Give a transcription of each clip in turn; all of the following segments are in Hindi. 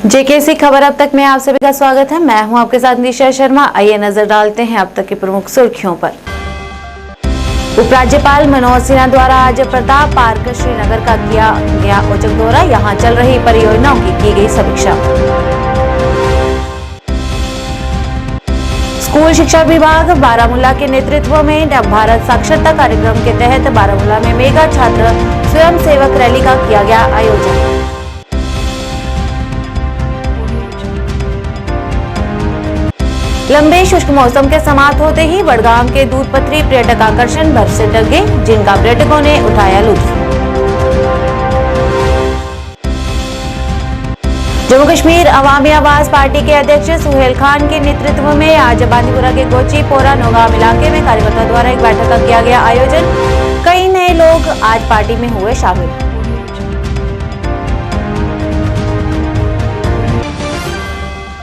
जेकेसी खबर अब तक में आप सभी का स्वागत है। मैं हूं आपके साथ निशा शर्मा। आइए नजर डालते हैं अब तक की प्रमुख सुर्खियों पर। उपराज्यपाल मनोज सिन्हा द्वारा आज प्रताप पार्क श्रीनगर का किया गया औचक दौरा। यहां चल रही परियोजनाओं की गई समीक्षा। स्कूल शिक्षा विभाग बारामूला के नेतृत्व में भारत साक्षरता कार्यक्रम के तहत बारामूला में मेगा छात्र स्वयं सेवक रैली का किया गया आयोजन। लंबे शुष्क मौसम के समाप्त होते ही बड़गाम के दूधपथरी पर्यटक आकर्षण भर से डगे, जिनका पर्यटकों ने उठाया लुत्फ। जम्मू कश्मीर अवामी आवाज पार्टी के अध्यक्ष सुहेल खान के नेतृत्व में आज बांदीपुरा के गोची पोरा नौगाम इलाके में कार्यकर्ताओं द्वारा एक बैठक का किया गया आयोजन। कई नए लोग आज पार्टी में हुए शामिल।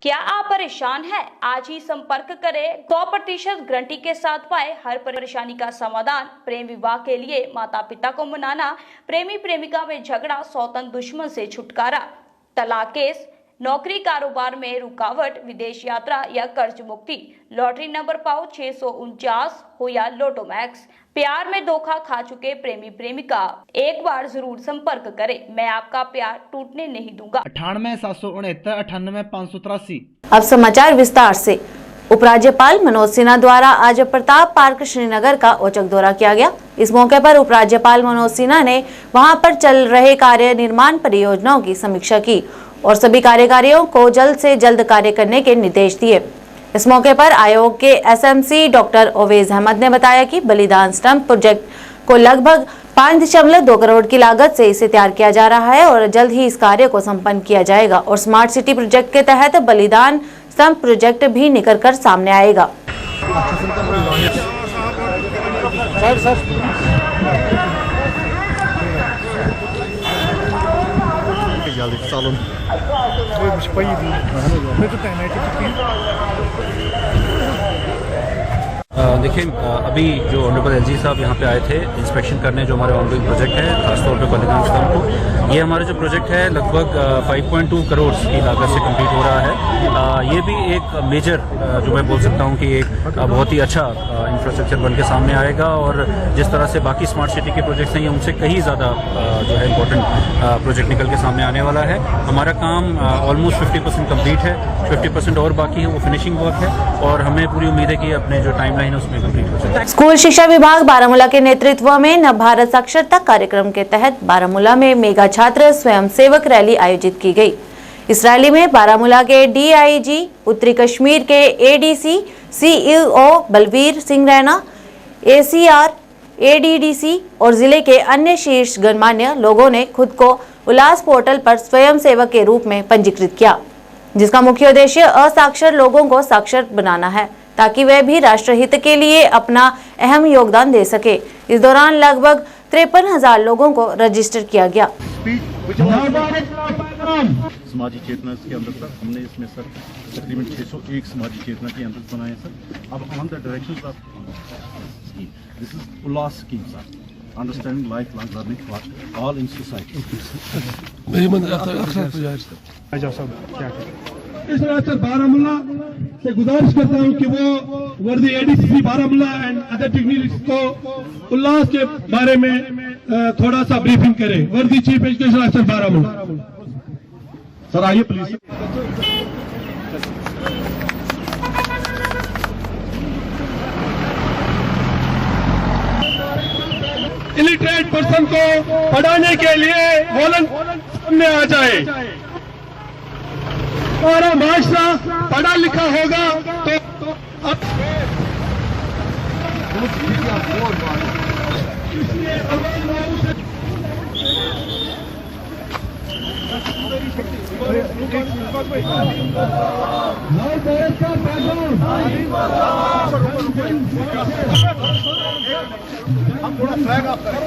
क्या आप परेशान हैं? आज ही संपर्क करें। 100% गारंटी के साथ पाए हर परेशानी का समाधान। प्रेम विवाह के लिए माता पिता को मनाना, प्रेमी प्रेमिका में झगड़ा, सौतन दुश्मन से छुटकारा, तलाक केस, नौकरी कारोबार में रुकावट, विदेश यात्रा या कर्ज मुक्ति, लॉटरी नंबर पाओ 649 हो या लोटो मैक्स, प्यार में धोखा खा चुके प्रेमी प्रेमिका, एक बार जरूर संपर्क करें। मैं आपका प्यार टूटने नहीं दूंगा। 98 769 98 583। अब समाचार विस्तार से। उपराज्यपाल मनोज सिन्हा द्वारा आज प्रताप पार्क श्रीनगर का औचक दौरा किया गया। इस मौके पर उपराज्यपाल मनोज सिन्हा ने वहां पर चल रहे कार्य निर्माण परियोजनाओं की समीक्षा की और सभी कार्यकारियों को जल्द से जल्द कार्य करने के निर्देश दिए। इस मौके पर आयोग के एसएमसी डॉक्टर ओवैस अहमद ने बताया कि बलिदान स्तंभ प्रोजेक्ट को लगभग 5.2 करोड़ की लागत से इसे तैयार किया जा रहा है और जल्द ही इस कार्य को संपन्न किया जाएगा और स्मार्ट सिटी प्रोजेक्ट के तहत बलिदान स्तंभ प्रोजेक्ट भी निकल कर सामने आएगा। देखिए, अभी जो ऑनरेबल एलजी साहब यहाँ पे आए थे इंस्पेक्शन करने जो हमारे ऑनगोइंग प्रोजेक्ट है, खासतौर पे बलिदान स्तंभ को। ये हमारा जो प्रोजेक्ट है लगभग 5.2 करोड़ की लागत से कंप्लीट हो रहा है। ये भी एक मेजर जो मैं बोल सकता हूँ कि एक बहुत ही अच्छा इंफ्रास्ट्रक्चर बन के सामने आएगा और जिस तरह से बाकी स्मार्ट सिटी के प्रोजेक्ट्स हैं ये उनसे कहीं ज़्यादा जो है इंपॉर्टेंट प्रोजेक्ट निकल के सामने आने वाला है। हमारा काम ऑलमोस्ट 50% कम्प्लीट है, 50% और बाकी है, वो फिनिशिंग वर्क है और हमें पूरी उम्मीद है कि अपने जो टाइमलाइन है उसमें कंप्लीट हो जाए। स्कूल शिक्षा विभाग बारामूला के नेतृत्व में नव भारत साक्षरता कार्यक्रम के तहत बारामूला में मेगा छात्र स्वयं सेवक रैली आयोजित की गई। इस रैली में बारामूला के डीआईजी, उत्तरी कश्मीर के ADC, CEO Balvir Singh Raina, ACR, ADDC और जिले के अन्य शीर्ष गणमान्य लोगों ने खुद को उल्लास पोर्टल पर स्वयं सेवक के रूप में पंजीकृत किया, जिसका मुख्य उद्देश्य असाक्षर लोगों को साक्षर बनाना है ताकि वे भी राष्ट्रहित के लिए अपना अहम योगदान दे सके। इस दौरान लगभग 53,000 लोगों को रजिस्टर किया गया। समाजी चेतना के अंदर सर हमने इसमें सर तकरीबन 601 समाजी चेतना के अंदर बनाए सर। अब on the directions of this is Ullas scheme sir, understanding life long learning for all in society. इस तरह से बारामूला से गुजारिश करता हूं कि वो वर्दी ADC Baramulla and other dignitaries को उल्लास के बारे में थोड़ा सा ब्रीफिंग करें। वर्दी chief education officer Baramulla sir आइए प्लीज। इलिटरेट पर्सन को पढ़ाने के लिए वॉलंटियर सामने आ जाए। हमारा माशरा पढ़ा लिखा होगा तो अब हम थोड़ा फ्लैग आप करें।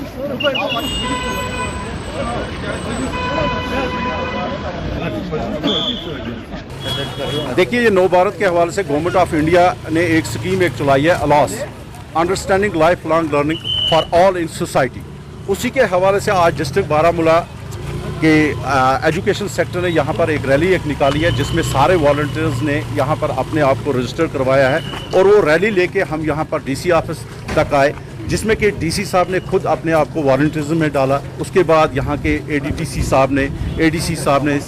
देखिए, ये नव भारत के हवाले से गवर्नमेंट ऑफ इंडिया ने एक स्कीम चलाई है, alas understanding life long learning for all in society. उसी के हवाले से आज डिस्ट्रिक्ट बारामूला कि एजुकेशन सेक्टर ने यहाँ पर एक रैली निकाली है जिसमें सारे वॉलंटियर्स ने यहाँ पर अपने आप को रजिस्टर करवाया है और वो रैली लेके हम यहाँ पर डीसी ऑफिस तक आए, जिसमें कि डीसी साहब ने खुद अपने आप को वॉलंटियरिज्म में डाला। उसके बाद यहाँ के एडीटीसी साहब ने, एडीसी साहब ने,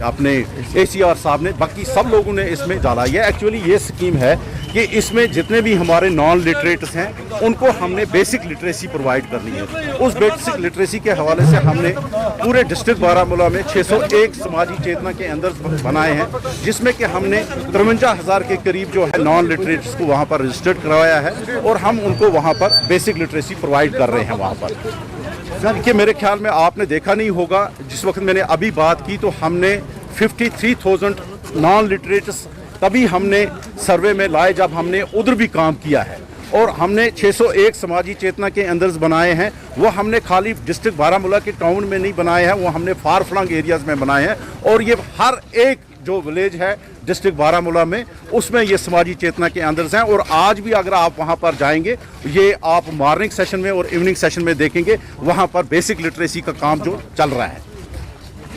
अपने एसीआर साहब ने, बाकी सब लोगों ने इसमें डाला। ये एक्चुअली ये स्कीम है कि इसमें जितने भी हमारे नॉन लिटरेट्स हैं उनको हमने बेसिक लिटरेसी प्रोवाइड करनी है। उस बेसिक लिटरेसी के हवाले से हमने पूरे डिस्ट्रिक्ट बारामूला में 601 समाजी चेतना के अंदर बनाए हैं, जिसमें कि हमने 53,000 के करीब जो है नॉन लिटरेट्स को वहाँ पर रजिस्टर्ड करवाया है और हम उनको वहाँ पर बेसिक लिटरेसी प्रोवाइड कर रहे हैं वहाँ पर। कि मेरे ख्याल में आपने देखा नहीं होगा, जिस वक्त मैंने अभी बात की तो हमने 53,000 नॉन लिटरेट्स तभी हमने सर्वे में लाए जब हमने उधर भी काम किया है। और हमने 601 समाजी चेतना के अंदर बनाए हैं, वो हमने खाली डिस्ट्रिक्ट बारामूला के टाउन में नहीं बनाए हैं, वो हमने फार फ्लंग एरियाज़ में बनाए हैं। और ये हर एक जो विलेज है डिस्ट्रिक्ट बारामूला में उसमें ये समाजी चेतना के अंदर हैं। और आज भी अगर आप वहाँ पर जाएंगे, ये आप मॉर्निंग सेशन में और इवनिंग सेशन में देखेंगे, वहाँ पर बेसिक लिटरेसी का काम जो चल रहा है।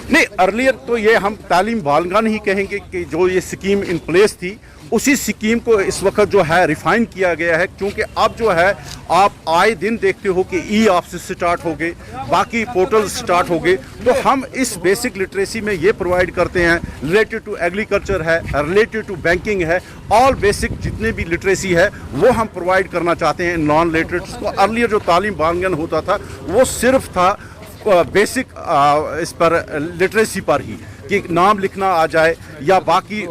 नहीं, अर्लियर तो ये हम तालीम बालगान ही कहेंगे कि जो ये स्कीम इन प्लेस थी उसी स्कीम को इस वक्त जो है रिफाइन किया गया है, क्योंकि अब जो है आप आए दिन देखते हो कि ई ऑफिस स्टार्ट हो गए, बाकी पोर्टल स्टार्ट हो गए। तो हम इस बेसिक लिटरेसी में ये प्रोवाइड करते हैं, रिलेटेड टू एग्रीकल्चर है, रिलेटेड टू बैंकिंग है, ऑल बेसिक जितने भी लिटरेसी है वो हम प्रोवाइड करना चाहते हैं नॉन लिटरेट्स को। अर्लियर जो तालीम बालगन होता था वो सिर्फ था बेसिक इस पर लिटरेसी पर ही कि नाम लिखना आ जाए या बाकी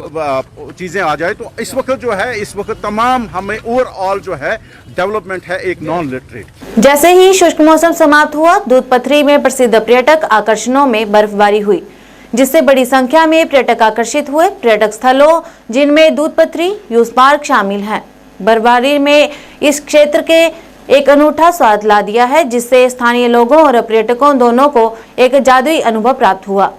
चीज़ें आ जाए। तो इस वक्त जो है, इस वक्त तमाम हमें ओवरऑल जो है डेवलपमेंट है एक नॉन लिटरेट। जैसे ही शुष्क मौसम समाप्त हुआ, दूध पथरी में प्रसिद्ध पर्यटक आकर्षणों में बर्फबारी हुई, जिससे बड़ी संख्या में पर्यटक आकर्षित हुए। पर्यटक स्थलों जिनमें दूध पथरी, यूज पार्क शामिल हैं, बर्फबारी में इस क्षेत्र के एक अनूठा स्वाद ला दिया है, जिससे स्थानीय लोगों और पर्यटकों दोनों को एक जादुई अनुभव प्राप्त हुआ।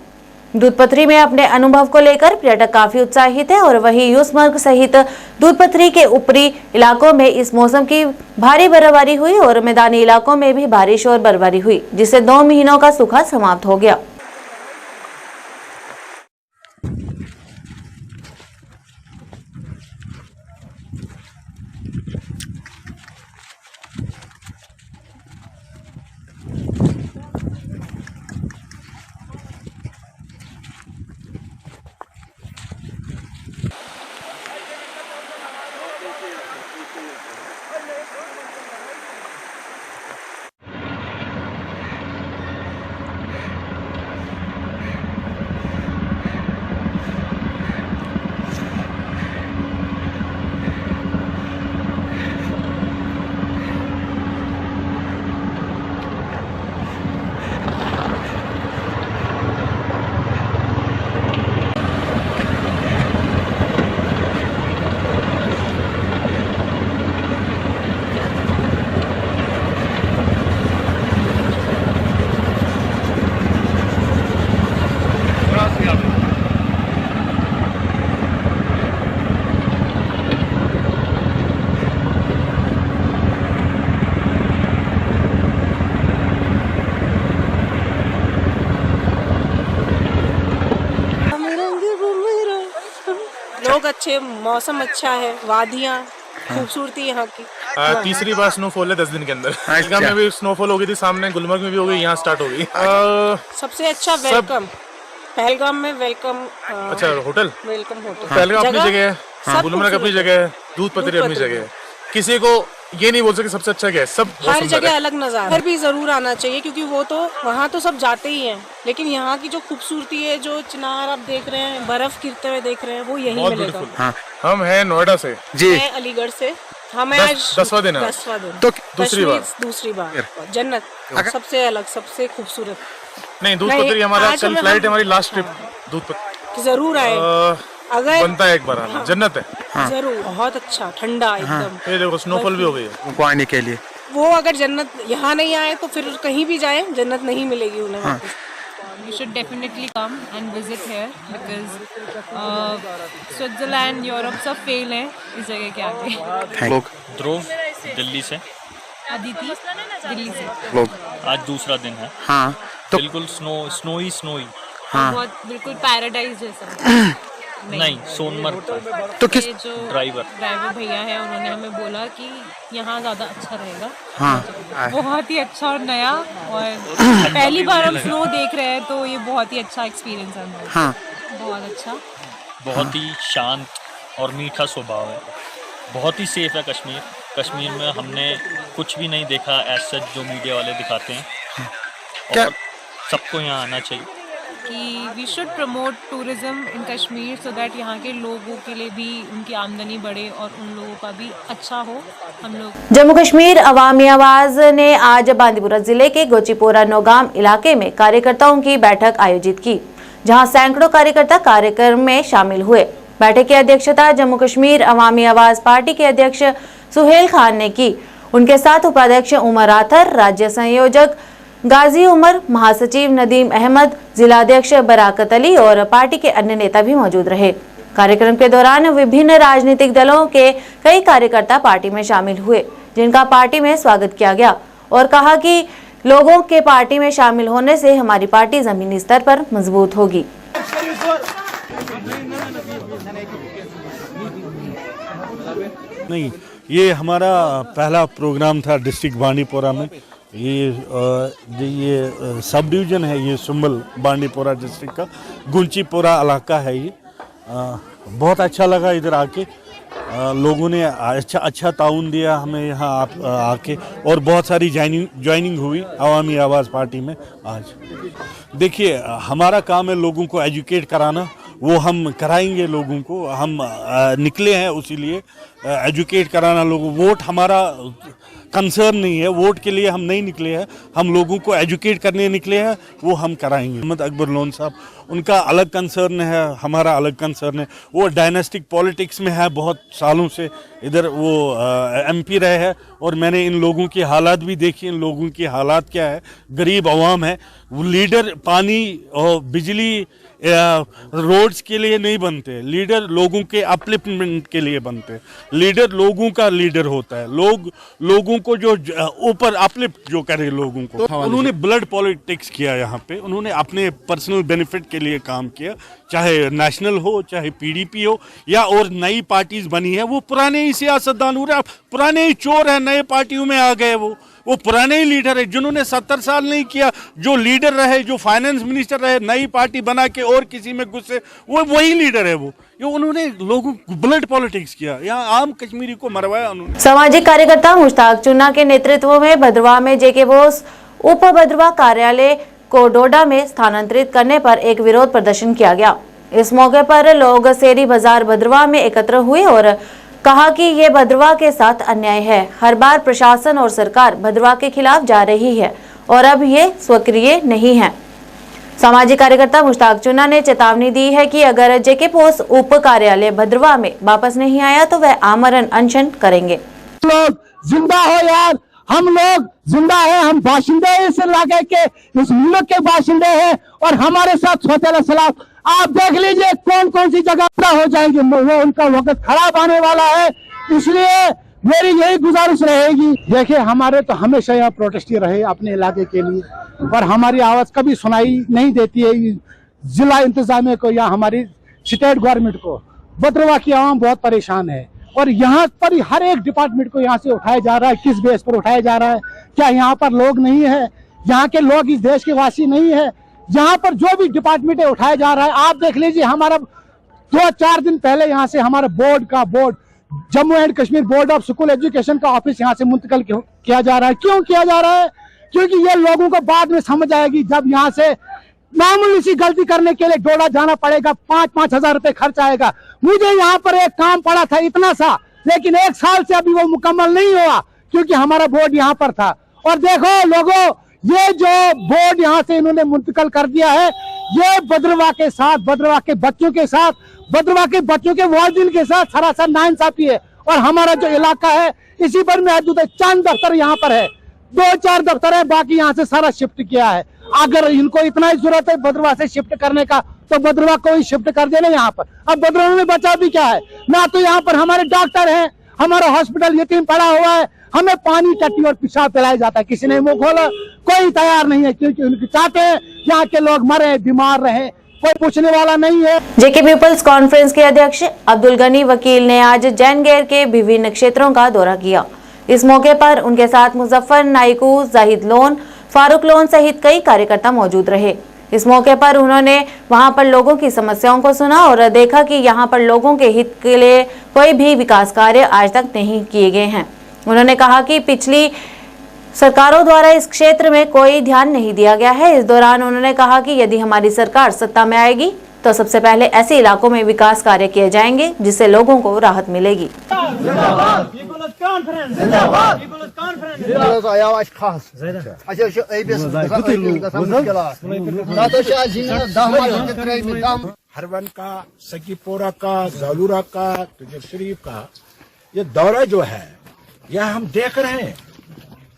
दूध पथरी में अपने अनुभव को लेकर पर्यटक काफी उत्साहित है और वहीं यूसमर्ग सहित दूध पथरी के ऊपरी इलाकों में इस मौसम की भारी बर्फबारी हुई और मैदानी इलाकों में भी बारिश और बर्फबारी हुई, जिससे 2 महीनों का सूखा समाप्त हो गया। लोग अच्छे, मौसम अच्छा है, वादियाँ, खूबसूरती यहाँ की। तीसरी बार स्नोफॉल है 10 दिन के अंदर। पहलगाम में भी स्नोफॉल हो गई थी, सामने गुलमर्ग में भी हो गई, यहाँ स्टार्ट हो गई। सबसे अच्छा वेलकम पहलगाम में, वेलकम। अच्छा, होटल वेलकम होटल। पहलगाम अपनी जगह है, गुलमर्ग अपनी जगह है, दूध पथरी अपनी जगह है। किसी को ये नहीं बोल सकते सबसे अच्छा क्या है, सब हर जगह अलग नजारा। फिर भी जरूर आना चाहिए, क्योंकि वो तो वहाँ तो सब जाते ही हैं, लेकिन यहाँ की जो खूबसूरती है, जो चिनार आप देख रहे हैं, बर्फ गिरते हुए देख रहे हैं, वो यही मिलेगा। हाँ। हम हैं नोएडा से जी, मैं अलीगढ़ से। हमें आज 10वां दिन है। 10वां दिन तो दूसरी बार जन्नत सबसे अलग, सबसे खूबसूरत। नहीं, दूध पथरी हमारा कल फ्लाइट है, हमारी लास्ट ट्रिप दूध पथरी। जरूर आए, अगर बनता है एक बार आना। जन्नत है। हाँ। जरूर, बहुत अच्छा, ठंडा एकदम। ये देखो स्नोफॉल भी हो गई है उनको आने के लिए। वो अगर जन्नत यहाँ नहीं आए तो फिर कहीं भी जाए, जन्नत नहीं मिलेगी उन्हें। हाँ। You should definitely come and visit here because Switzerland, Europe सब फेल है इस जगह के आगे। लोग ध्रुव दिल्ली से। अदिति, दिल्ली से। लोग आज दूसरा दिन है। हाँ तो बिल्कुल स्नोई हाँ बहुत बिल्कुल पैराडाइज जैसा। नहीं, सोनमर्ग था। तो किस ये जो ड्राइवर भैया है उन्होंने हमें बोला कि यहाँ ज्यादा अच्छा रहेगा। हाँ बहुत ही अच्छा और नया, और पहली बार हम स्नो देख रहे हैं तो ये बहुत ही अच्छा एक्सपीरियंस है हमारा। हाँ बहुत अच्छा, बहुत ही शांत और मीठा स्वभाव है। बहुत ही सेफ है कश्मीर। कश्मीर में हमने कुछ भी नहीं देखा ऐसा जो मीडिया वाले दिखाते हैं। क्या और सबको यहाँ आना चाहिए। कि we should promote tourism in Kashmir so that यहाँ के लोगों के लिए भी उनकी आमदनी बढ़े और उन लोगों का भी अच्छा हो। हम लोग जम्मू कश्मीर अवामी आवाज ने आज बांदीपुरा जिले के गोचीपोरा नौगाम इलाके में कार्यकर्ताओं की बैठक आयोजित की, जहां सैकड़ों कार्यकर्ता कार्यक्रम में शामिल हुए। बैठक की अध्यक्षता जम्मू कश्मीर अवामी आवाज पार्टी के अध्यक्ष सुहेल खान ने की। उनके साथ उपाध्यक्ष उमर आथर, राज्य संयोजक गाजी उमर, महासचिव नदीम अहमद, जिलाध्यक्ष बराकत अली और पार्टी के अन्य नेता भी मौजूद रहे। कार्यक्रम के दौरान विभिन्न राजनीतिक दलों के कई कार्यकर्ता पार्टी में शामिल हुए, जिनका पार्टी में स्वागत किया गया और कहा कि लोगों के पार्टी में शामिल होने से हमारी पार्टी जमीनी स्तर पर मजबूत होगी। नहीं, ये हमारा पहला प्रोग्राम था डिस्ट्रिक्ट बांडीपोरा में। ये सब डिवीज़न है, ये सुंबल बांडीपोरा डिस्ट्रिक्ट का गुंचीपोरा इलाका है। ये बहुत अच्छा लगा इधर आके। लोगों ने अच्छा ताउन दिया हमें यहाँ आके, और बहुत सारी ज्वाइनिंग हुई अवामी आवाज़ पार्टी में। आज देखिए, हमारा काम है लोगों को एजुकेट कराना, वो हम कराएंगे लोगों को। हम निकले हैं उसी लिए एजुकेट कराना लोगों। वोट हमारा कंसर्न नहीं है, वोट के लिए हम नहीं निकले हैं, हम लोगों को एजुकेट करने निकले हैं, वो हम कराएंगे। मोहम्मद अकबर लोन साहब, उनका अलग कंसर्न है, हमारा अलग कंसर्न है। वो डायनेस्टिक पॉलिटिक्स में है, बहुत सालों से इधर वो एमपी रहे हैं, और मैंने इन लोगों की हालात भी देखी। इन लोगों की हालात क्या है, गरीब आवाम है। वो लीडर पानी और बिजली रोड्स के लिए नहीं बनते, लीडर लोगों के अपलिफ्टमेंट के लिए बनते। लीडर लोगों का लीडर होता है, लोगों को जो ऊपर अपलिफ्ट जो करे लोगों को। तो उन्होंने ब्लड पॉलिटिक्स किया यहाँ पे, उन्होंने अपने पर्सनल बेनिफिट के लिए काम किया, चाहे नेशनल हो, चाहे पीडीपी हो, या और नई पार्टीज बनी है। वो पुराने ही सियासतदान हो रहे, पुराने ही चोर है, नए पार्टियों में आ गए। वो पुराने ही लीडर है, जिन्होंने 70 साल नहीं किया, जो लीडर रहे, जो फाइनेंस मिनिस्टर रहे, नई पार्टी बना के और किसी में घुसे, वो वही लीडर है। वो उन्होंने लोगों को ब्लड पॉलिटिक्स किया, यहाँ आम कश्मीरी को मरवाया उन्होंने। सामाजिक कार्यकर्ता मुश्ताक चुन्ना के नेतृत्व में भद्रवाह में जेके बोस उप भद्रवाह कार्यालय को डोडा में स्थानांतरित करने पर एक विरोध प्रदर्शन किया गया। इस मौके पर लोग सेरी बाजार भद्रवाह में एकत्र हुए और कहा कि ये भद्रवाह के साथ अन्याय है। हर बार प्रशासन और सरकार भद्रवाह के खिलाफ जा रही है और अब ये स्वीकार्य नहीं है। सामाजिक कार्यकर्ता मुश्ताक चुन्ना ने चेतावनी दी है कि अगर जेके बोस उप कार्यालय भद्रवाह में वापस नहीं आया तो वह आमरण अनशन करेंगे। लोग जिंदा हो यार, हम लोग जिंदा है, हम बाशिंदे इस इलाके के, इस मुल्क के बाशिंदे हैं, और हमारे साथ सोतेला सलाफ आप देख लीजिए कौन कौन सी जगह हो जाएंगे। वो उनका वक्त खराब आने वाला है, इसलिए मेरी यही गुजारिश रहेगी। देखिए, हमारे तो हमेशा यहाँ प्रोटेस्ट रहे अपने इलाके के लिए, पर हमारी आवाज कभी सुनाई नहीं देती है जिला इंतजामिया को या हमारी स्टेट गवर्नमेंट को। भद्रवाह की आवाम बहुत परेशान है, और यहाँ पर हर एक डिपार्टमेंट को यहाँ से उठाया जा रहा है। किस बेस पर उठाया जा रहा है? क्या यहाँ पर लोग नहीं है? यहाँ के लोग इस देश के वासी नहीं है? यहाँ पर जो भी डिपार्टमेंट है उठाया जा रहा है। आप देख लीजिए, हमारा 2-4 दिन पहले यहाँ से हमारा board Jammu and Kashmir board of school education का ऑफिस यहाँ से मुंतकिल किया जा रहा है। क्यों किया जा रहा है? क्योंकि ये लोगों को बाद में समझ आएगी, जब यहाँ से मामूली सी गलती करने के लिए डोडा जाना पड़ेगा, 5-5 हजार रुपए खर्च आएगा। मुझे यहाँ पर एक काम पड़ा था इतना सा, लेकिन 1 साल से अभी वो मुकम्मल नहीं हुआ, क्योंकि हमारा बोर्ड यहाँ पर था। और देखो लोगों, ये जो बोर्ड यहाँ से इन्होंने मुंतकिल कर दिया है, ये भद्रवाह के साथ, भद्रवाह के बच्चों के साथ, भद्रवाह के बच्चों के वालिदैन के साथ सरासर नाइंसाफी है। और हमारा जो इलाका है इसी पर महदूद है। चंद दफ्तर यहाँ पर है, 2-4 दफ्तर है, बाकी यहाँ से सारा शिफ्ट किया है। अगर इनको इतना ही जरूरत है भद्रवाह से शिफ्ट करने का, तो भद्रवाह को ही शिफ्ट कर देना यहाँ पर। अब भद्रवाह में बचा भी क्या है? ना तो यहाँ पर हमारे डॉक्टर हैं, हमारा हॉस्पिटल यतीम पड़ा हुआ है, हमें पानी टट्टी और पेशाब पिलाया जाता है, किसी ने मुंह खोला, कोई तैयार नहीं है, क्योंकि उनके चाहते हैं यहाँ के लोग मरे बीमार रहे, कोई पूछने वाला नहीं है। जेके पीपल्स कॉन्फ्रेंस के अध्यक्ष अब्दुल गनी वकील ने आज जैनगेर के विभिन्न क्षेत्रों का दौरा किया। इस मौके पर उनके साथ मुजफ्फर नाइकू, जाहिद लोन, फारूक लोन सहित कई कार्यकर्ता मौजूद रहे। इस मौके पर उन्होंने वहां पर लोगों की समस्याओं को सुना और देखा कि यहां पर लोगों के हित के लिए कोई भी विकास कार्य आज तक नहीं किए गए हैं। उन्होंने कहा कि पिछली सरकारों द्वारा इस क्षेत्र में कोई ध्यान नहीं दिया गया है। इस दौरान उन्होंने कहा कि यदि हमारी सरकार सत्ता में आएगी तो सबसे पहले ऐसे इलाकों में विकास कार्य किए जाएंगे जिससे लोगों को राहत मिलेगी। हरवन का, सकीपोरा का, जालूरा का, तुजर शरीफ का ये दौरा जो है यह हम देख रहे हैं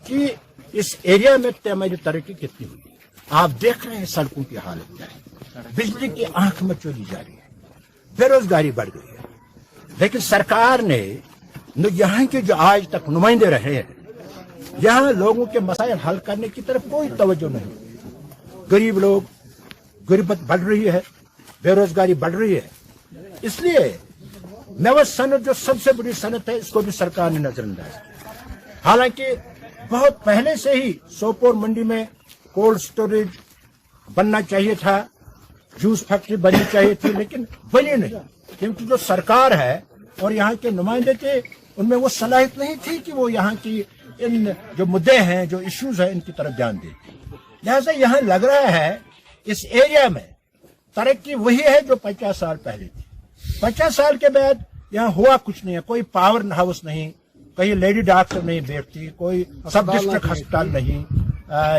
कि इस एरिया में हमारी तरक्की कितनी हुई। आप देख रहे हैं सड़कों की हालत क्या है, बिजली की आंख में चोरी जा रही है, बेरोजगारी बढ़ गई है। लेकिन सरकार ने यहाँ के जो आज तक नुमाइंदे रहे हैं, यहाँ लोगों के मसाइल हल करने की तरफ कोई तवज्जो नहीं। गरीब लोग, गुर्बत बढ़ रही है, बेरोजगारी बढ़ रही है। इसलिए नव सनत जो सबसे बड़ी सनत है, इसको भी सरकार ने नजरअंदाज किया। हालांकि बहुत पहले से ही सोपोर मंडी में कोल्ड स्टोरेज बनना चाहिए था, जूस फैक्ट्री बननी चाहिए थी, लेकिन बनी नहीं, क्योंकि जो सरकार है और यहाँ के नुमाइंदे थे उनमें वो सलाहियत नहीं थी कि वो यहाँ की इन जो मुद्दे हैं, जो इश्यूज हैं, इनकी तरफ ध्यान देते। लिहाजा यहाँ लग रहा है इस एरिया में तरक्की वही है जो 50 साल पहले थी। 50 साल के बाद यहाँ हुआ कुछ नहीं है, कोई पावर हाउस नहीं, कहीं लेडी डॉक्टर नहीं बैठती, कोई सब डिस्ट्रिक्ट अस्पताल नहीं,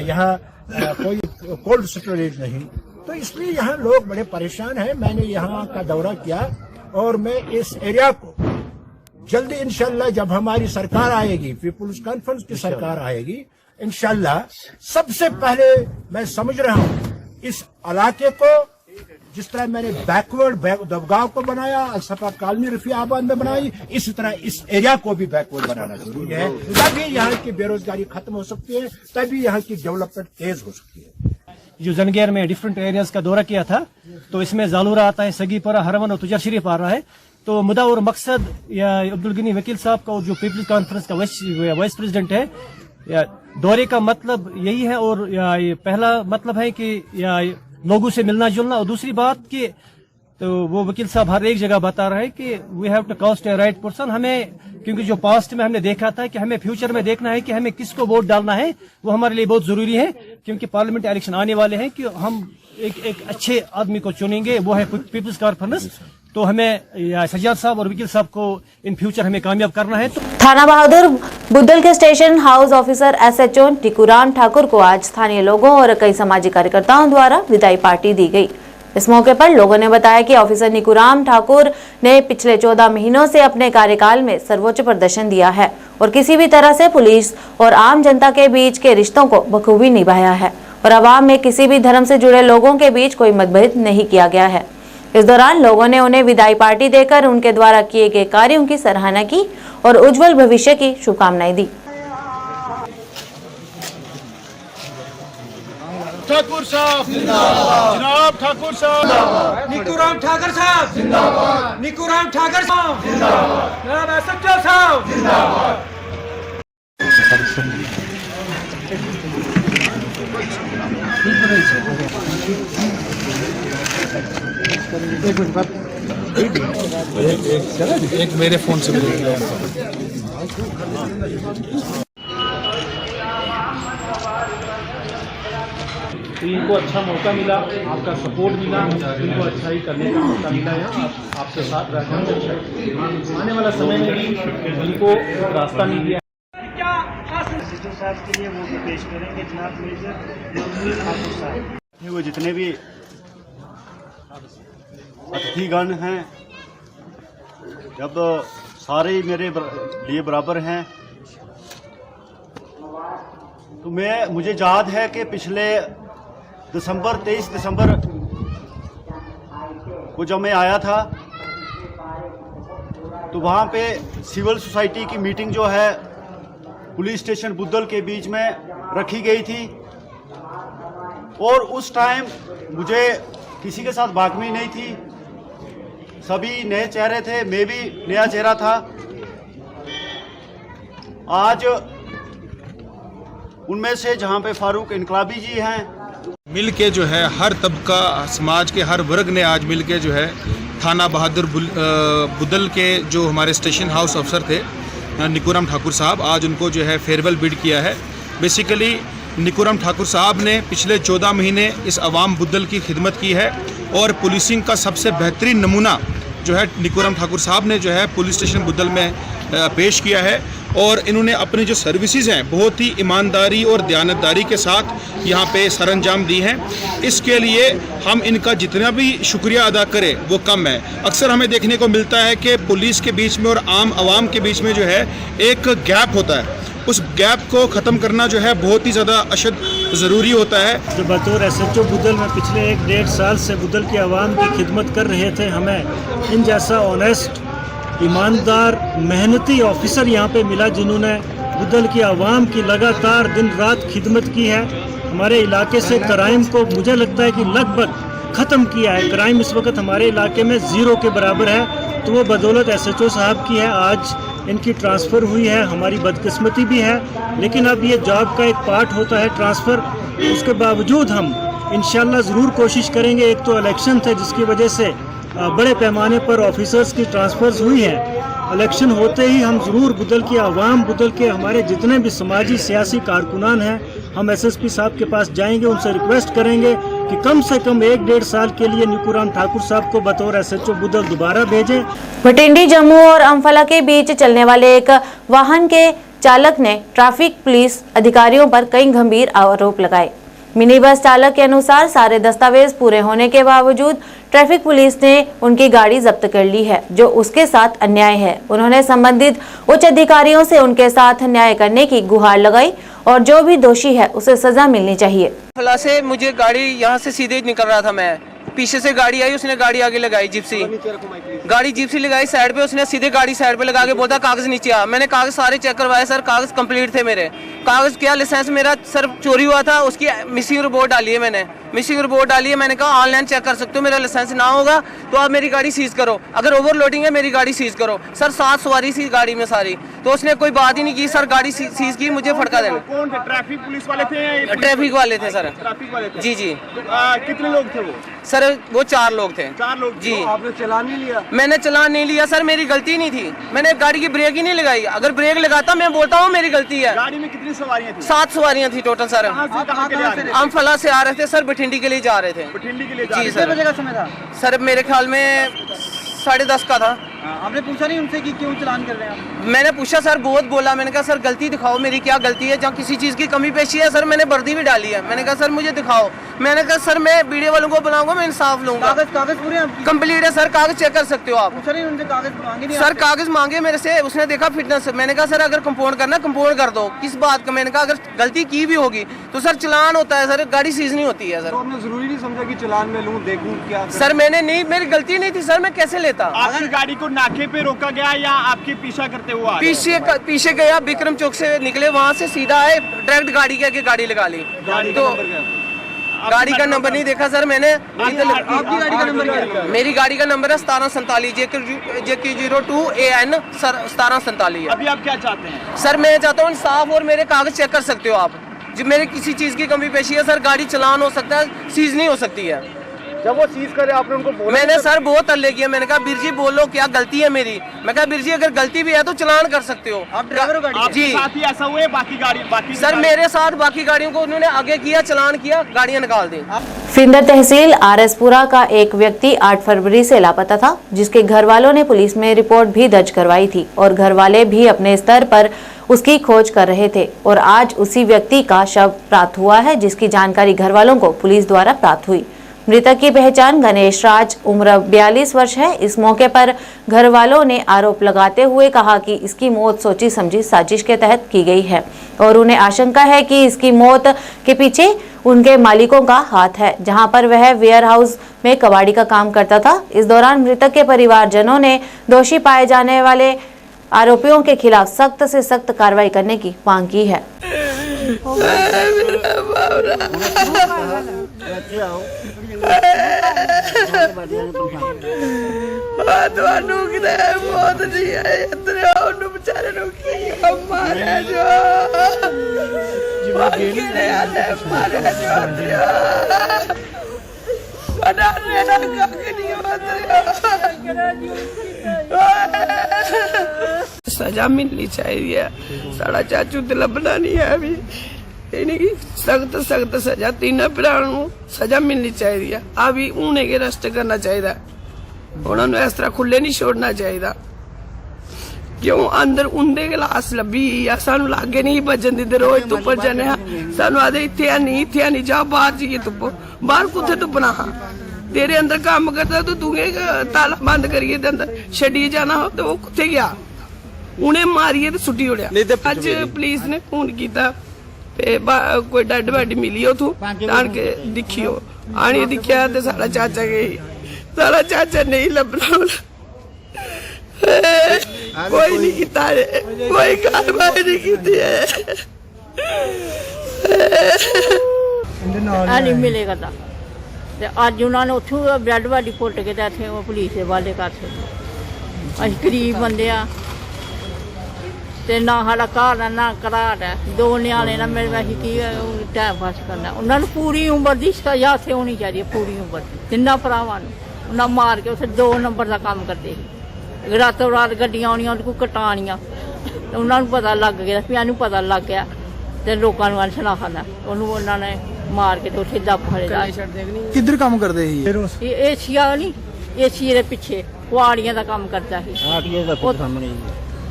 यहाँ कोई कोल्ड स्टोरेज नहीं। तो इसलिए यहाँ लोग बड़े परेशान हैं। मैंने यहाँ का दौरा किया और मैं इस एरिया को जल्दी इंशाल्लाह जब हमारी सरकार आएगी, पीपुल्स कॉन्फ्रेंस की सरकार आएगी, इंशाल्लाह सबसे पहले मैं समझ रहा हूँ इस इलाके को जिस तरह मैंने बैकवर्ड दबगाव को बनाया, अलसफा कॉलोनी रफियाबाद में बनाई, इसी तरह इस एरिया को भी बैकवर्ड बनाना जरूरी है। तभी यहाँ की बेरोजगारी खत्म हो सकती है, तभी यहाँ की डेवलपमेंट तेज हो सकती है। जो जैनगेर में डिफरेंट एरियाज का दौरा किया था, तो इसमें जालूरा आता है, सगीपुरा, हरवन और तुजर शरीफ आ रहा है। तो मुद्दा और मकसद या अब्दुल गनी वकील साहब का जो पीपल्स कॉन्फ्रेंस का वाइस प्रेसिडेंट है, या दौरे का मतलब यही है, और या पहला मतलब है कि या लोगों से मिलना जुलना, और दूसरी बात कि तो वो वकील साहब हर एक जगह बता रहे हैं कि we have to cast a right person. हमें, क्योंकि जो पास्ट में हमने देखा था कि हमें फ्यूचर में देखना है कि हमें किसको वोट डालना है, वो हमारे लिए बहुत जरूरी है, क्योंकि पार्लियामेंट इलेक्शन आने वाले हैं कि हम एक अच्छे आदमी को चुनेंगे, वो है पीपल्स कॉन्फ्रेंस। तो हमें सज्जाद साहब और वकील साहब को इन फ्यूचर हमें कामयाब करना है। तो थाना बहादुर बुद्धल के station house officer SHO Tikuram Thakur को आज स्थानीय लोगों और कई सामाजिक कार्यकर्ताओं द्वारा विदाई पार्टी दी गई। इस मौके पर लोगों ने बताया कि ऑफिसर निकुराम ठाकुर ने पिछले 14 महीनों से अपने कार्यकाल में सर्वोच्च प्रदर्शन दिया है और किसी भी तरह से पुलिस और आम जनता के बीच के रिश्तों को बखूबी निभाया है और अवाम में किसी भी धर्म से जुड़े लोगों के बीच कोई मतभेद नहीं किया गया है। इस दौरान लोगों ने उन्हें विदाई पार्टी देकर उनके द्वारा किए गए कार्यों की सराहना की और उज्जवल भविष्य की शुभकामनाएं दी। ठाकुर साहब जिंदाबाद, जनाब ठाकुर साहब, निकुराम ठाकुर साहब जिंदाबाद, निकुराम ठाकुर साहब जिंदाबाद, जनाब SHO साहब जिंदाबाद। एक मेरे फोन से तो इनको अच्छा मौका मिला, आपका सपोर्ट मिला, इनको अच्छा ही करने का मौका मिला है। आपके साथ रहना आने वाला समय में भी इनको रास्ता नहीं दिया। साहब के लिए वो भी पेश करेंगे जनाब मेजर ठाकुर साहब। वो जितने भी अतिथिगण हैं, जब सारे ही मेरे लिए बराबर हैं, तो मुझे याद है कि पिछले 23 दिसंबर को जब मैं आया था, तो वहाँ पे सिविल सोसाइटी की मीटिंग जो है पुलिस स्टेशन बुद्धल के बीच में रखी गई थी और उस टाइम मुझे किसी के साथ बागमी नहीं थी, सभी नए चेहरे थे, मैं भी नया चेहरा था। आज उनमें से जहां पे फारूक इनकलाबी जी हैं, मिल के जो है हर तबका समाज के हर वर्ग ने आज मिल के जो है थाना बहादुर बुद्धल के जो हमारे स्टेशन हाउस अफसर थे निकुराम ठाकुर साहब, आज उनको जो है फेयरवेल बिड किया है। बेसिकली निकुराम ठाकुर साहब ने पिछले 14 महीने इस अवाम बुद्धल की खिदमत की है और पुलिसिंग का सबसे बेहतरीन नमूना जो है निकुराम ठाकुर साहब ने जो है पुलिस स्टेशन बुद्धल में पेश किया है और इन्होंने अपनी जो सर्विसेज हैं बहुत ही ईमानदारी और दयानतदारी के साथ यहाँ पे सरअंजाम दी हैं। इसके लिए हम इनका जितना भी शुक्रिया अदा करें वो कम है। अक्सर हमें देखने को मिलता है कि पुलिस के बीच में और आम आवाम के बीच में जो है एक गैप होता है, उस गैप को ख़त्म करना जो है बहुत ही ज़्यादा अशद ज़रूरी होता है। जो बतौर SHO बुद्धल में पिछले 1-1.5 साल से बुद्धल की आवाम की खिदमत कर रहे थे, हमें इन जैसा ऑनेस्ट, ईमानदार, मेहनती ऑफिसर यहाँ पे मिला जिन्होंने बुद्धल की आवाम की लगातार दिन रात खिदमत की है। हमारे इलाके से क्राइम को मुझे लगता है कि लगभग ख़त्म किया है। क्राइम इस वक्त हमारे इलाके में 0 के बराबर है, तो वो बदौलत SHO साहब की है। आज इनकी ट्रांसफ़र हुई है, हमारी बदकिस्मती भी है, लेकिन अब ये जॉब का एक पार्ट होता है ट्रांसफ़र। उसके बावजूद हम इंशाल्लाह ज़रूर कोशिश करेंगे। एक तो इलेक्शन थे जिसकी वजह से बड़े पैमाने पर ऑफिसर्स की ट्रांसफ़र्स हुई है। इलेक्शन होते ही हम ज़रूर बुद्धल की आवाम, बुद्धल के हमारे जितने भी समाजी सियासी कारकुनान हैं, हम SSP साहब के पास जाएंगे, उनसे रिक्वेस्ट करेंगे कि कम से कम 1-1.5 साल के लिए निकुराम ठाकुर साहब को बतौर SHO बुद्धल दोबारा भेजें। भटिंडी, जम्मू और अम्फाला के बीच चलने वाले एक वाहन के चालक ने ट्रैफिक पुलिस अधिकारियों पर कई गंभीर आरोप लगाए। मिनी बस चालक के अनुसार सारे दस्तावेज पूरे होने के बावजूद ट्रैफिक पुलिस ने उनकी गाड़ी जब्त कर ली है, जो उसके साथ अन्याय है। उन्होंने संबंधित उच्च अधिकारियों से उनके साथ न्याय करने की गुहार लगाई और जो भी दोषी है उसे सजा मिलनी चाहिए। फला से मुझे गाड़ी यहाँ से सीधे निकल रहा था, मैं पीछे से गाड़ी आई, उसने गाड़ी आगे लगाई, जिप्सी गाड़ी जिप्सी लगाई साइड पे, उसने सीधे गाड़ी साइड पे लगा के बोलता कागज नीचे आ। मैंने कागज सारे चेक करवाए सर, कागज कंप्लीट थे मेरे। कागज क्या, लाइसेंस मेरा सर चोरी हुआ था, उसकी मिसिंग रिपोर्ट डाली है मैंने, मिसिंग रिपोर्ट डाली है। मैंने कहा ऑनलाइन चेक कर सकते हो, मेरा लाइसेंस ना होगा तो आप मेरी गाड़ी सीज करो, अगर ओवरलोडिंग है मेरी गाड़ी सीज करो। सर 7 सवारी थी गाड़ी में सारी, तो उसने कोई बात ही नहीं की सर, गाड़ी सीज की, मुझे फटका देना। कौन थे, ट्रैफिक पुलिस वाले थे? ट्रैफिक वाले थे सर। ट्रैफिक वाले थे? जी जी। कितने लोग थे वो? सर वो 4 लोग थे। 4 लोग जी। तो आपने चलान नहीं लिया? मैंने चलान नहीं लिया सर, मेरी गलती नहीं थी, मैंने गाड़ी की ब्रेक ही नहीं लगाई। अगर ब्रेक लगाता मैं बोलता हूँ मेरी गलती है। गाड़ी में कितनी सवारियाँ थी? 7 सवारियाँ थी टोटल सर। कहाँ के लिए आ रहे थे? अम्फाला से आ रहे थे सर, बठिंडी के लिए जा रहे थे। बठिंडी के लिए जी सर। कितने बजे का समय था सर? मेरे ख्याल में 10:30 का था। आपने पूछा नहीं उनसे कि क्यों चलान कर रहे हैं? मैंने पूछा सर, बहुत बोला, मैंने कहा सर गलती दिखाओ, मेरी क्या गलती है, जहाँ किसी चीज़ की कमी पेशी है सर मैंने वर्दी भी डाली है। मैंने कहा सर मुझे दिखाओ, मैंने कहा सर मैं वीडियो वालों को बुलाऊंगा, मैं इंसाफ लूंगा। कागज पूरे कंप्लीट है सर, कागज चेक कर सकते हो आप। पूछा नहीं उनसे, कागज मांगे नहीं सर? कागज मांगे मेरे से, उसने देखा फिटनेस। मैंने कहा सर अगर कंपाउंड करना कंपाउंड कर दो, किस बात का। मैंने कहा अगर गलती की भी होगी तो सर चलान होता है सर, गाड़ी सीज नहीं होती है सर। तो आपने जरूरी नहीं समझा कि चलान में लूं, देखूं क्या? सर मैंने नहीं, मेरी गलती नहीं थी सर, मैं कैसे लेता। आपकी गाड़ी को नाके पे रोका गया या आपके पीछा करते हुआ? पीछे गया, विक्रम चौक से निकले, वहाँ से सीधा आए, डायरेक्ट गाड़ी के आगे गाड़ी लगा ली। तो गाड़ी का नंबर नहीं देखा सर मैंने। आपकी गाड़ी का नंबर क्या है? मेरी गाड़ी का नंबर है 1747 JQ02 AN सर 1747। अभी आप क्या चाहते हैं? सर मैं चाहता हूँ इंसाफ और मेरे कागज चेक कर सकते हो आप। जब मेरे किसी चीज़ की कमी पेशी है सर, गाड़ी चलान हो सकता है, सीज नहीं हो सकती है। जब वो सीज करे आपने उनको बोला? मैंने सर बहुत हल्ले किया, मैंने कहा बीर जी बोलो क्या गलती है मेरी। मैं कहा बीर जी अगर गलती भी है तो चलान कर सकते हो। आप ड्राइवर हो गाड़ी? जी। साथ ही ऐसा हुआ है बाकी सर मेरे साथ बाकी गाड़ियों को उन्होंने आगे किया, चलान किया, गाड़ियां निकाल दी। फिंदर तहसील RSपुरा का एक व्यक्ति 8 फरवरी से लापता था, जिसके घर वालों ने पुलिस में रिपोर्ट भी दर्ज करवाई थी और घर वाले भी अपने स्तर पर उसकी खोज कर रहे थे और आज उसी व्यक्ति का शव प्राप्त हुआ है, जिसकी जानकारी घर वालों को पुलिस द्वारा प्राप्त हुई। मृतक की पहचान गणेश राज उम्र 42 वर्ष है। इस मौके पर घर वालों ने आरोप लगाते हुए कहा कि इसकी मौत सोची समझी साजिश के तहत की गई है और उन्हें आशंका है कि इसकी मौत के पीछे उनके मालिकों का हाथ है, जहां पर वह वेयर हाउस में कबाड़ी का काम करता था। इस दौरान मृतक के परिवारजनों ने दोषी पाए जाने वाले आरोपियों के खिलाफ सख्त से सख्त कार्रवाई करने की मांग की है। सजा मिलनी चाहिए। साड़ा चाचू तो लभना नहीं है अभी, यानी सख्त सख्त सजा तीनों भरावां नूं सजा मिलनी चाहिए। अभी उन्हें के रस्ट करना चाहिए, उन्होंने इस तरह खुले नहीं छोड़ना चाहिए। क्यों अंदर उंदे गिलास लभी या सानू लागे नहीं बजन दी, रोज धुप्प जाने सानू आदे इत्थे नहीं जा बाहर जाइए धुप्प, बाहर कुत्थे धुप्पना तेरे अंदर काम करता तो तू ताला बंद करिए अंदर छड़िए जाना हो तो वो कुत्थे गया, उन्हें मारिए तो सुट्टी उड़िया। अज पुलिस ने फोन किया कोई डेड बॉडी मिली उथों आन के दिखियो, आने दिखा तो सारा चाचा गई, सारा चाचा नहीं लभना, कोई नहीं किता है, कोई कार्रवाई नहीं की है। नहीं मिलेगा था अज उन्होंने उतों ब्रैड बाडी पुट के इतने पुलिस के वाले करते। अं गरीब बंदे ना साड़ा घर है ना घराट है, दो न्याणे ना मेरे अं की टाइम पास करना। उन्होंने पूरी उम्र की सजा इतने होनी चाहिए, पूरी उम्र तिना भरावां उन्हें मार के उसे 2 नंबर का काम करते ही, रातों रात गड्डियां आनियां उनको कटानियां, उन्होंने पता लग गया, मैनू पता लग गया तो लोगों ने सुना खाना उन्होंने मार के तो उसे दब खड़े। किधर काम करते एशिया नहीं, एशिया के पिछे कुआड़ियां का काम करता है।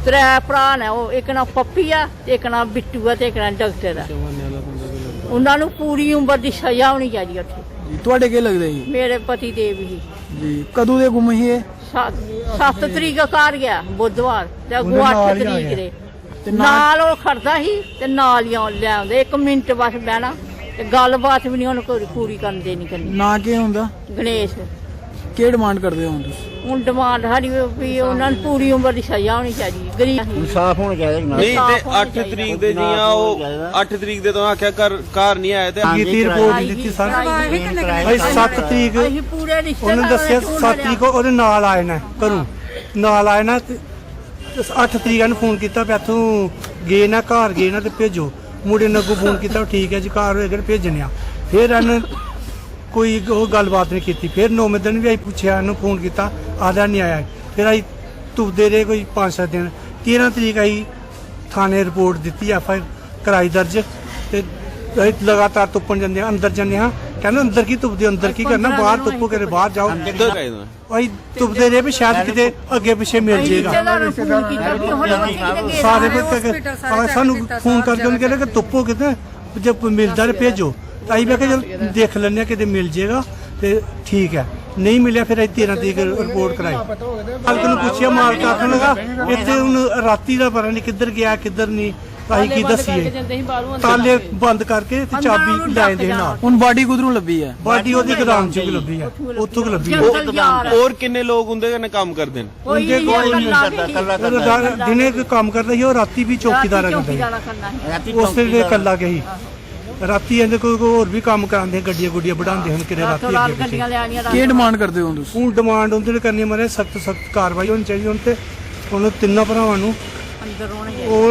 3 भरा ने, एक ना पप्पी है, एक ना बिट्टू है, एक ना डॉक्टर है। उन्होंने पूरी उम्र की सजा होनी चाहिए। ਤੁਹਾਡੇ ਕੀ ਲੱਗਦੇ ਸੀ? मेरे पति देव ही जी। कदों ਦੇ ਗੁੰਮ ਸੀ ਇਹ? 7 तरीक घर गया बुधवार ते अगों 8 तरीक दे नाल ओह खड़दा ही ते नाल ही ले आंदे, 1 मिनट बस बहना ते गलबात भी नहीं उन्हें पूरी करन देनी करनी। ना के हुंदा? गणेश। की डिमांड करदे हो तुसीं? ਹੁਣ डिमांड साडी भी उन्होंने पूरी उम्र की सजा होनी चाहिए, गरीब इंसाफ होना चाहिए। नहीं ते 8 तरीक दे जियां ओ 8 तरीक दे तो आख्या घर नहीं आए ते कीती रिपोर्ट दित्ती सर भाई 7 तरीक उन्होंने दस्सिया 7 तरीक ओहदे नाल आए ने घरों नाल आए ना 8 तरीक ने फोन किया भी इत्थों गए ना घर गए ना तो भेजो, मुड़े ने अगों फोन किया ठीक है जी घर होए भेजने, फिर इन्हें कोई गलबात नहीं की। फिर 9वें दिन भी अं पूछा इन्होंने फोन किया आधा नहीं आया, फिर अं तुपते रहे कोई 5-7 दिन। 13 तरीक आई थाने रिपोर्ट दी, FIR कराई दर्ज, तो लगातार तुपन जाते अंदर जाने हाँ कहना अंदर की तुपते अंदर की करना, बाहर तुपो करे बाहर जाओ। अं तुपते रहे भी शायद कितने अगे पिछे मिल जाएगा। सारे सानू फोन करके उन्हें कहना कि तुपो कितने जब मिलता रहे भेजो, आई मैं चल देख लें कि मिल जाएगा तो ठीक है, नहीं मिले फिर 13 तरीक रिपोर्ट कराई। मालक ने पूछा, मालक आखन लगा इतने हूँ राती का पता नहीं किधर गया किधर नहीं, अं की दसीए ताले बंद करके चाबी लै नाल। हुण बॉडी कुधरों लभी है? बॉडी ओहदी गोदाम चों लभी है, उत्थों लभी है। और किन्ने लोग उंदे कन्नै काम करदे न? दिने काम करदा ही, राती भी चौकीदार करदा उस वेले कल्ला गई, राती इहदे कोई होर भी काम करांदे, गड्डियां गुड्डियां बढ़ांदे हन किरे राती। की डिमांड करदे हो तुसीं? हूँ डिमांड उंदे करनी मारे सख्त कार्रवाई होनी चाहिए उन ते, उन्होंने 3 भरावां नूं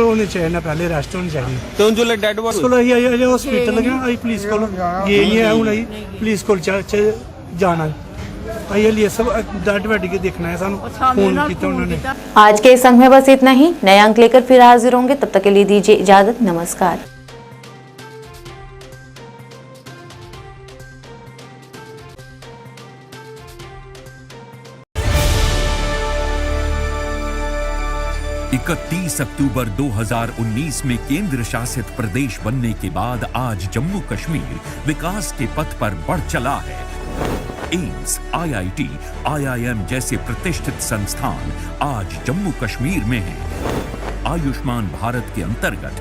होने चाहिए, पहले अरेस्ट होने चाहिए। तो जो डेड बॉडी को हॉस्पिटल गए, अं पुलिस को गए नहीं है, हूँ अं पुलिस को जाना अं सब डेड बॉडी के देखना है, सानू फोन किया उन्होंने। आज के इस अंक में बस इतना ही, नए अंक लेकर फिर हाजिर होंगे, तब तक के लिए दीजिए इजाजत, नमस्कार। अक्टूबर 2019 में केंद्र शासित प्रदेश बनने के बाद आज जम्मू कश्मीर विकास के पथ पर बढ़ चला है। एम्स, IIT, IIM जैसे प्रतिष्ठित संस्थान आज जम्मू कश्मीर में हैं। आयुष्मान भारत के अंतर्गत